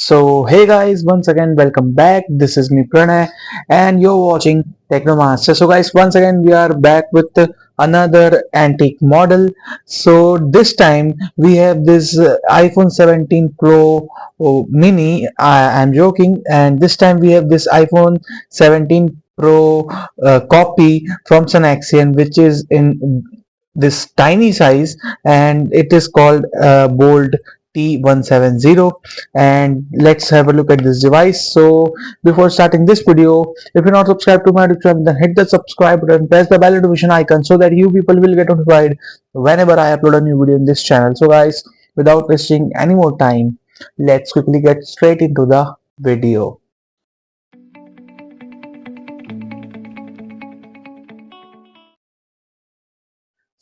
So hey guys, once again welcome back. This is me Pranay and you're watching Technomaster. So guys, once again we are back with another antique model. So this time we have this iPhone 17 Pro mini. I'm joking, and this time we have this iPhone 17 Pro copy from Snexian, which is in this tiny size, and it is called Bold T170. And let's have a look at this device. So before starting this video, if you're not subscribed to my YouTube channel, then hit the subscribe button, press the bell notification icon so that you people will get notified whenever I upload a new video in this channel. So guys, without wasting any more time, let's quickly get straight into the video.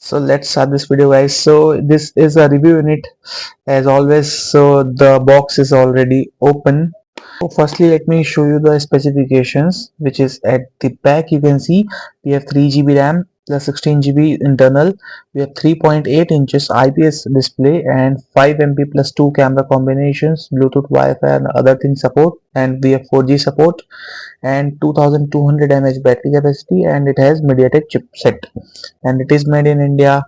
So let's start this video, guys. So this is a review unit as always. So the box is already open. So firstly, let me show you the specifications, which is at the back. You can see we have 3 GB RAM plus 16 GB internal. We have 3.8 inches IPS display and 5 MP plus 2 camera combinations, Bluetooth, Wi-Fi and other things support, and we have 4G support and 2200 mAh battery capacity, and it has MediaTek chipset, and it is made in India.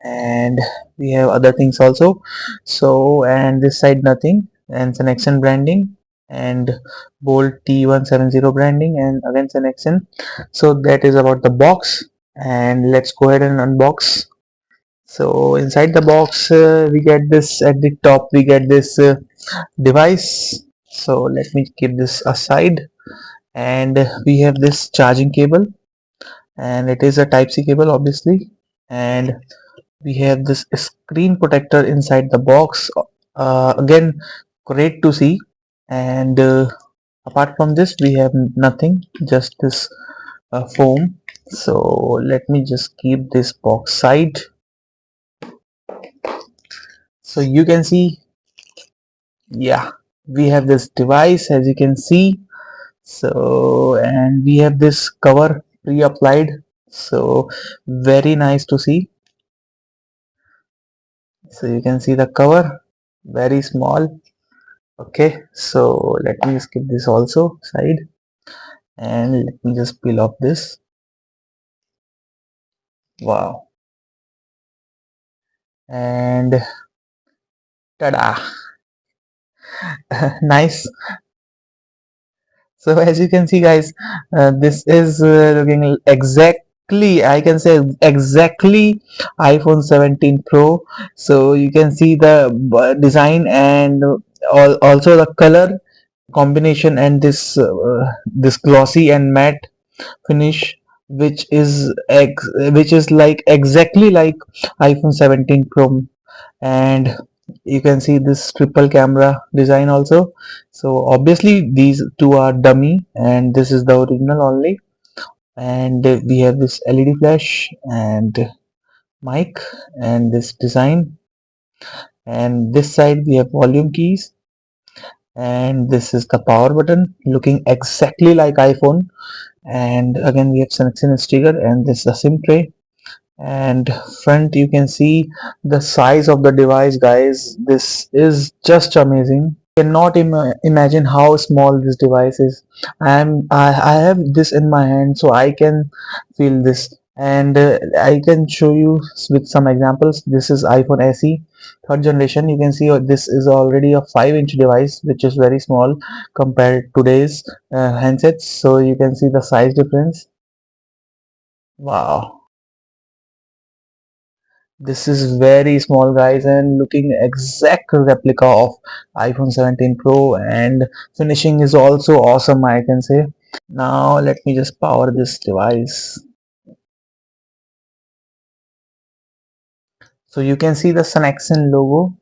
And we have other things also. So, and this side nothing, and Snexian branding and Bold T170 branding, and again Snexian. So that is about the box, and let's go ahead and unbox. So inside the box we get this. At the top we get this device. So let me keep this aside, and we have this charging cable, and it is a type C cable obviously. And we have this screen protector inside the box, again great to see. And apart from this we have nothing, just this foam. So let me just keep this box side. So you can see, yeah, we have this device as you can see. So, and we have this cover pre-applied, so very nice to see. So you can see the cover, very small. Okay, so let me skip this also side, and let me just peel off this. Wow. And tada. Nice. So as you can see guys, this is looking exactly, I can say exactly iPhone 17 Pro. So you can see the design and also the color combination, and this glossy and matte finish, which is like exactly like iPhone 17 Pro. And you can see this triple camera design also. So obviously these two are dummy and this is the original only. And we have this LED flash and mic and this design, and this side we have volume keys, and this is the power button looking exactly like iPhone. And again we have Snexian sticker, and this is a SIM tray. And front you can see the size of the device, guys. This is just amazing. Cannot imagine how small this device is. I have this in my hand, so I can feel this. And I can show you with some examples. This is iPhone SE third generation. You can see this is already a 5-inch device, which is very small compared to today's handsets. So you can see the size difference. Wow. This is very small, guys, and looking exact replica of iPhone 17 Pro, and finishing is also awesome, I can say. Now let me just power this device. So you can see the Snexian logo.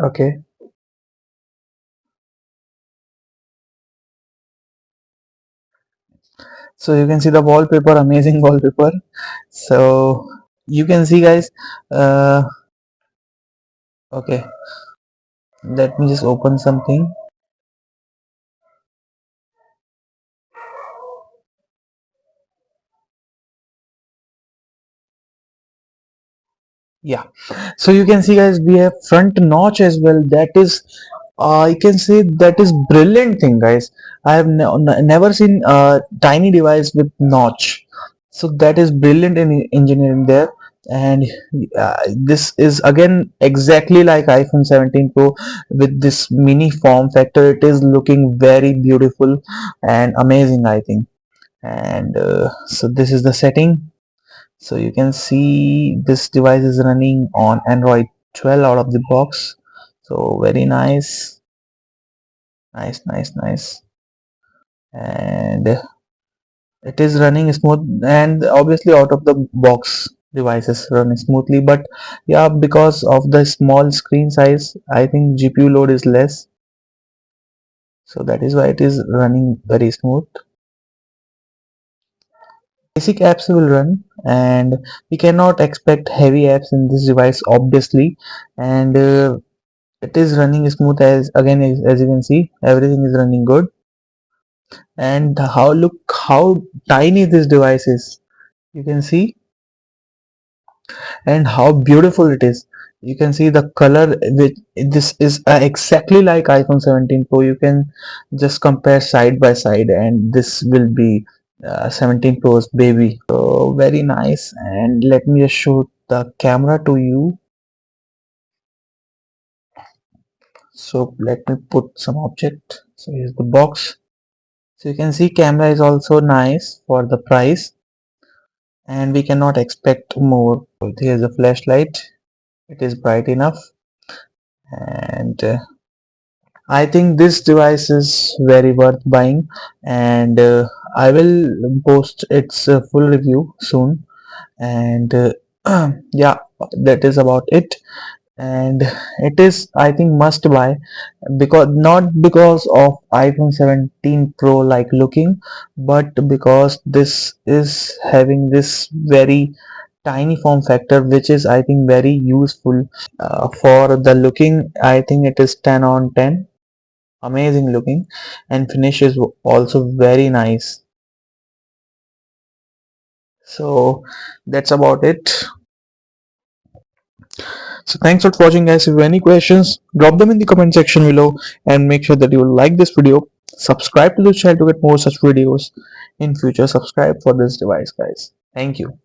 Okay, so you can see the wallpaper, amazing wallpaper. So you can see guys, uh, okay, let me just open something. Yeah, so you can see guys, we have front notch as well. That is, I can say that is brilliant thing guys. I have never seen a tiny device with notch, so that is brilliant in engineering there. And this is again exactly like iPhone 17 Pro with this mini form factor. It is looking very beautiful and amazing, I think. And so this is the setting. So you can see this device is running on Android 12 out of the box. So very nice, nice. And it is running smooth, and obviously out of the box devices run smoothly. But yeah, because of the small screen size, I think GPU load is less. So that is why it is running very smooth. Basic apps will run, and we cannot expect heavy apps in this device obviously. And it is running smooth, as again as you can see, everything is running good. And how, look how tiny this device is, you can see, and how beautiful it is. You can see the color, which this is exactly like iPhone 17 Pro. You can just compare side by side, and this will be 17 Pro's baby. So very nice. And let me just show the camera to you. So let me put some object. So here's the box. So you can see camera is also nice for the price, and we cannot expect more. So here's a flashlight. It is bright enough. And I think this device is very worth buying, and I will post its full review soon. And yeah, that is about it. And it is, I think, must buy, because not because of iPhone 17 Pro like looking, but because this is having this very tiny form factor, which is, I think, very useful. For the looking, I think it is 10 on 10, amazing looking, and finish is also very nice. So that's about it. So thanks for watching guys. If you have any questions, drop them in the comment section below, and make sure that you like this video, subscribe to the channel to get more such videos in future. Subscribe for this device guys. Thank you.